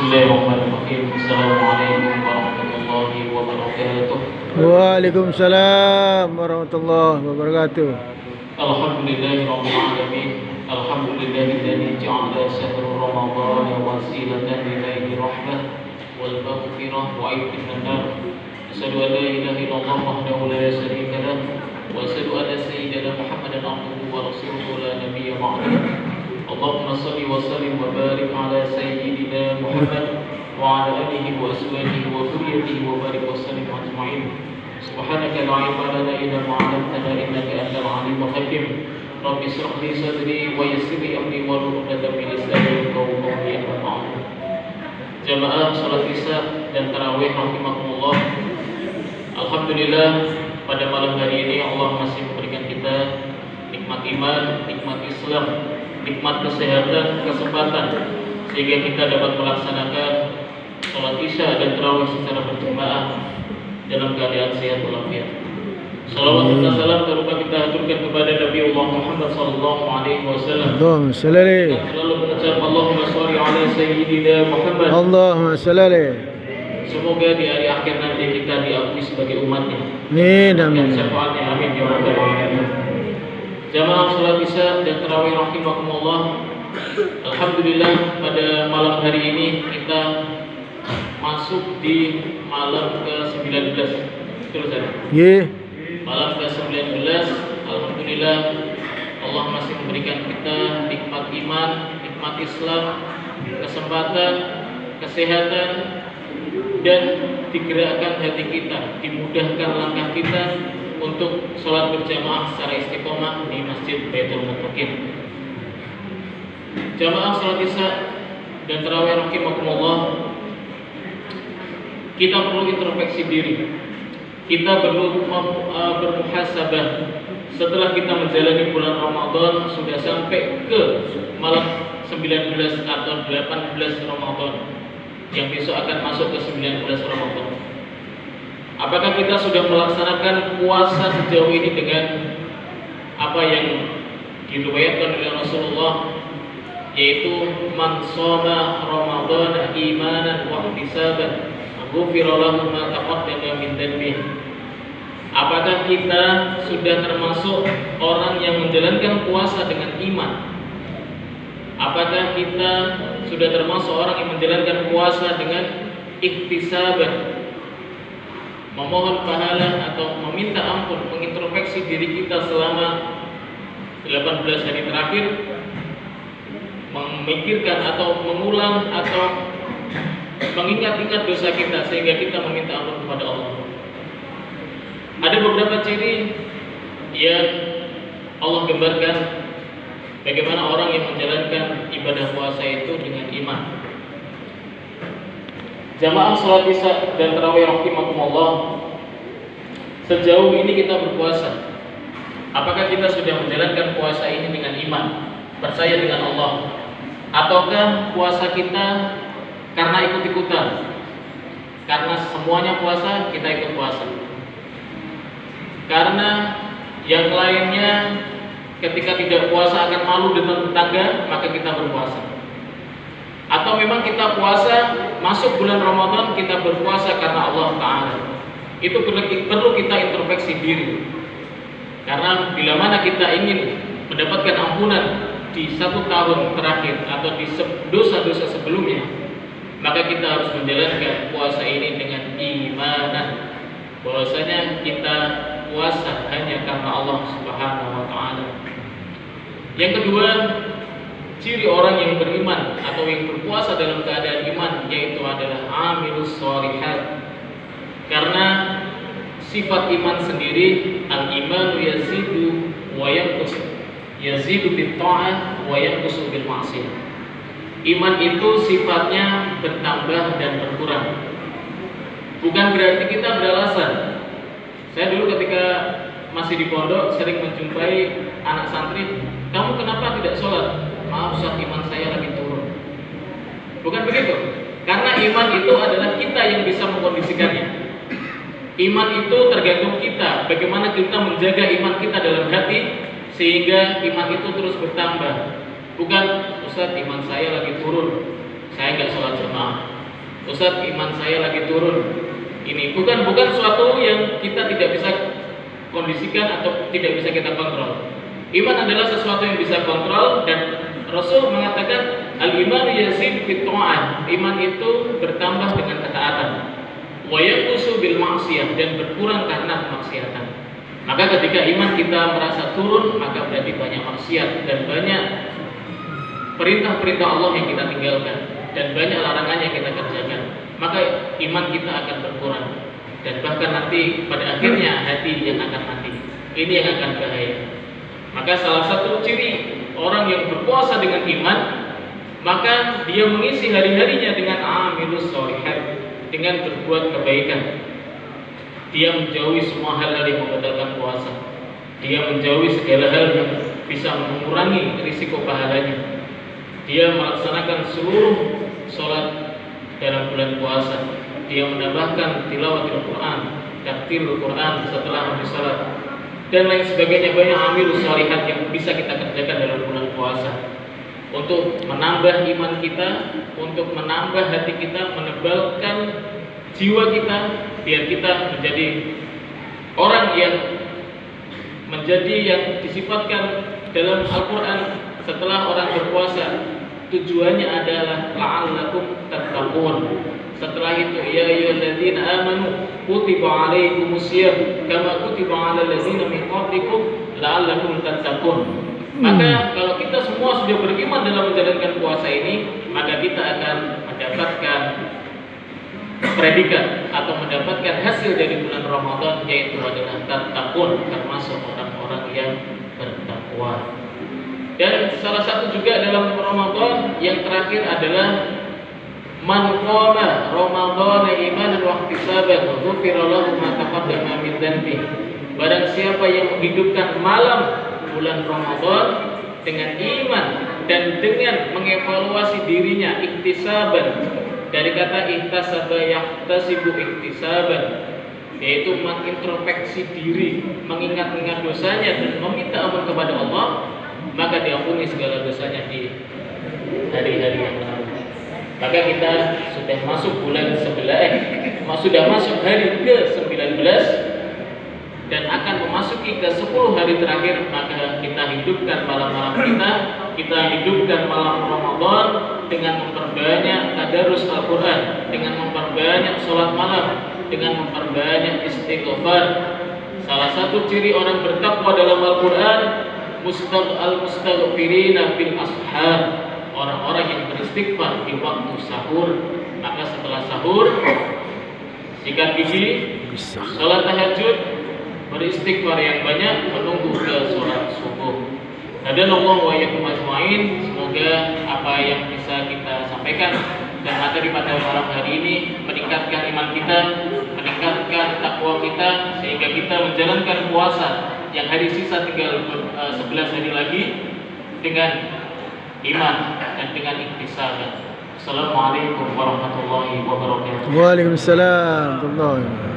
Bismillahirrahmanirrahim. Assalamualaikum warahmatullahi wabarakatuh. Waalaikumsalam warahmatullahi wabarakatuh. Alhamdulillahirabbil alamin. Alhamdulillahilladzi ja'ala syahr ramadhan wasilatan ilaihi rahmah wal maghfirah wa aidin nar. Asyhadu an la ilaha illallah wahdahu la syarika lah wa asyhadu anna sayyidana Muhammadan abduhu wa rasuluhu la nabiyya ba'dahu. Allahumma salli wa sallim wa barik ala sayyidina Muhammad wa ala alihi wa ashabihi wa dhurriyyatihi wa barik wa sallim ajma'in. Subhanaka la ilma lana illa ma 'allamtana innaka antal alimul hakim. Rabbi shrah li sadri wa yassir li amri wahlul 'uqdatam min lisani yafqahu qawli. Amma ba'du. Jamaah salat Isya dan tarawih rahimakumullah. Alhamdulillah pada malam hari ini Allah masih memberikan kita nikmat iman, nikmat Islam, nikmat kesehatan, kesempatan sehingga kita dapat melaksanakan sholat Isya dan tarawih secara berjamaah dalam keadaan sehat walafiat. Salawat dan salam terlupa kita haturkan kepada Nabi Allah Muhammad sallallahu alaihi wasallam. Allahumma shalli Selalu mengucap Allahumma shalli ala sayyidina Muhammad. Allahumma shalli. Semoga di hari akhir nanti kita diakui sebagai umatnya. Amin amin. Syafaatnya amin ya rabbal alamin. Jamaah salat Isya dan tarawih rahimakumullah. Alhamdulillah pada malam hari ini kita masuk di malam ke-19. Betul saja. Nggih. Malam ke-19. Alhamdulillah Allah masih memberikan kita nikmat iman, nikmat Islam, kesempatan, kesehatan, dan digerakkan hati kita, dimudahkan langkah kita untuk sholat berjamaah secara istiqomah di Masjid Baitul Muttaqin. Jamaah sholat Isya dan tarawih rahimakumullah, kita perlu introspeksi diri. Kita perlu bermuhasabah setelah kita menjalani bulan Ramadan sudah sampai ke malam 19 atau 18 Ramadan yang besok akan masuk ke 19 Ramadan. Apakah kita sudah melaksanakan puasa sejauh ini dengan apa yang diriwayatkan oleh Rasulullah, yaitu man shoma Ramadan imanan wa ihtisaban ghufira lahu ma taqaddama min dhanbihi. Apakah kita sudah termasuk orang yang menjalankan puasa dengan iman? Apakah kita sudah termasuk orang yang menjalankan puasa dengan ihtisaban, memohon pahala atau meminta ampun, mengintrospeksi diri kita selama 18 hari terakhir, memikirkan atau mengulang atau mengingat-ingat dosa kita sehingga kita meminta ampun kepada Allah. Ada beberapa ciri yang Allah gambarkan bagaimana orang yang menjalankan ibadah puasa itu dengan iman. Jamaah salat Isya dan tarawih rahimakumullah, sejauh ini kita berpuasa, apakah kita sudah menjalankan puasa ini dengan iman, percaya dengan Allah, ataukah puasa kita karena ikut-ikutan, karena semuanya puasa kita ikut puasa, karena yang lainnya ketika tidak puasa akan malu dengan tetangga maka kita berpuasa, atau memang kita puasa masuk bulan Ramadan kita berpuasa karena Allah Ta'ala. Itu perlu kita introspeksi diri, karena bila mana kita ingin mendapatkan ampunan di 1 tahun terakhir atau di dosa-dosa sebelumnya, maka kita harus menjalankan puasa ini dengan iman, bahwasanya kita puasa hanya karena Allah Subhanahu wa Ta'ala. Yang kedua, ciri orang yang beriman atau yang berpuasa dalam keadaan iman, yaitu adalah amilus sholihat. Karena sifat iman sendiri, al-imanu yazidu wa yanqus, yazidu bit ta'ah wa yanqusu bil ma'siyah. Iman itu sifatnya bertambah dan berkurang. Bukan berarti kita beralasan. Saya dulu ketika masih di pondok sering menjumpai anak santri, kamu kenapa tidak sholat? Maaf Ustaz, iman saya lagi turun. Bukan begitu. Karena iman itu adalah kita yang bisa mengkondisikannya. Iman itu tergantung kita, bagaimana kita menjaga iman kita dalam hati sehingga iman itu terus bertambah. Bukan Ustaz, iman saya lagi turun, saya nggak sholat jamaah. Ustaz, iman saya lagi turun. Ini bukan suatu yang kita tidak bisa kondisikan atau tidak bisa kita kontrol. Iman adalah sesuatu yang bisa kontrol, dan Rasul mengatakan al-imanu yazid fit ta'at. Iman itu bertambah dengan ketaatan. Wa yanqusu bil ma'siyah, dan berkurang karena kemaksiatan. Maka ketika iman kita merasa turun, maka berarti banyak maksiat dan banyak perintah-perintah Allah yang kita tinggalkan dan banyak larangan yang kita kerjakan. Maka iman kita akan berkurang, dan bahkan nanti pada akhirnya hati yang akan mati. Ini yang akan bahaya. Maka salah satu ciri orang yang berpuasa dengan iman, maka dia mengisi hari-harinya dengan amilus sholihat, dengan berbuat kebaikan. Dia menjauhi semua hal-hal yang membatalkan puasa. Dia menjauhi segala hal yang bisa mengurangi risiko pahalanya. Dia melaksanakan seluruh sholat dalam bulan puasa. Dia menambahkan tilawatul Quran, tartilul Quran setelah habis sholat, dan lain sebagainya. Banyak amilus sholihat yang bisa kita kerjakan dalam bulan puasa untuk menambah iman kita, untuk menambah hati kita, menebalkan jiwa kita, biar kita menjadi orang yang disifatkan dalam Al-Quran setelah orang berpuasa. Tujuannya adalah la'allakum tattaqun. Setelah itu, ya ayyuhalladzina amanu kutiba alaikumusiyam kama kutiba alal ladzina min qablikum la'allakum tattaqun. Maka kalau kita semua sudah beriman dalam menjalankan puasa ini, maka kita akan mendapatkan predikat atau mendapatkan hasil dari bulan Ramadan, yaitu adalah tattaqun, termasuk orang-orang yang bertakwa. Dan salah satu juga dalam Ramadan yang terakhir adalah man qama Ramadan imanan wa ihtisaban ghufira lahu ma taqaddama min dhanbi. Barang siapa yang menghidupkan malam bulan Ramadan dengan iman dan dengan mengevaluasi dirinya, ihtisaban dari kata ihtasaba yahtasibu ihtisaban, yaitu mengintrospeksi diri, mengingat-ingat dosanya dan meminta ampun kepada Allah, maka diampuni segala dosanya di hari-hari yang lalu. Maka kita sudah masuk bulan 11, sudah masuk hari ke-19 dan akan memasuki ke 10 hari terakhir. Maka kita hidupkan malam-malam kita hidupkan malam Ramadan dengan memperbanyak tadarus Al-Quran, dengan memperbanyak sholat malam, dengan memperbanyak istighfar. Salah satu ciri orang bertakwa dalam Al-Quran, al-mustaghfirina bil ashar, orang-orang yang beristighfar di waktu sahur. Maka setelah sahur, sikat gigi, sholat tahajud, beristighfar yang banyak, menunggu ke sholat subuh. Hadanallahu wa iyyakum ajmain. Semoga apa yang bisa kita sampaikan dan materi pada malam hari ini meningkatkan iman kita, meningkatkan takwa kita, sehingga kita menjalankan puasa yang hari sisa tinggal 11 hari lagi dengan iman dan dengan ihtisab. Assalamualaikum warahmatullahi wabarakatuh. Waalaikumsalam warahmatullahi wabarakatuh.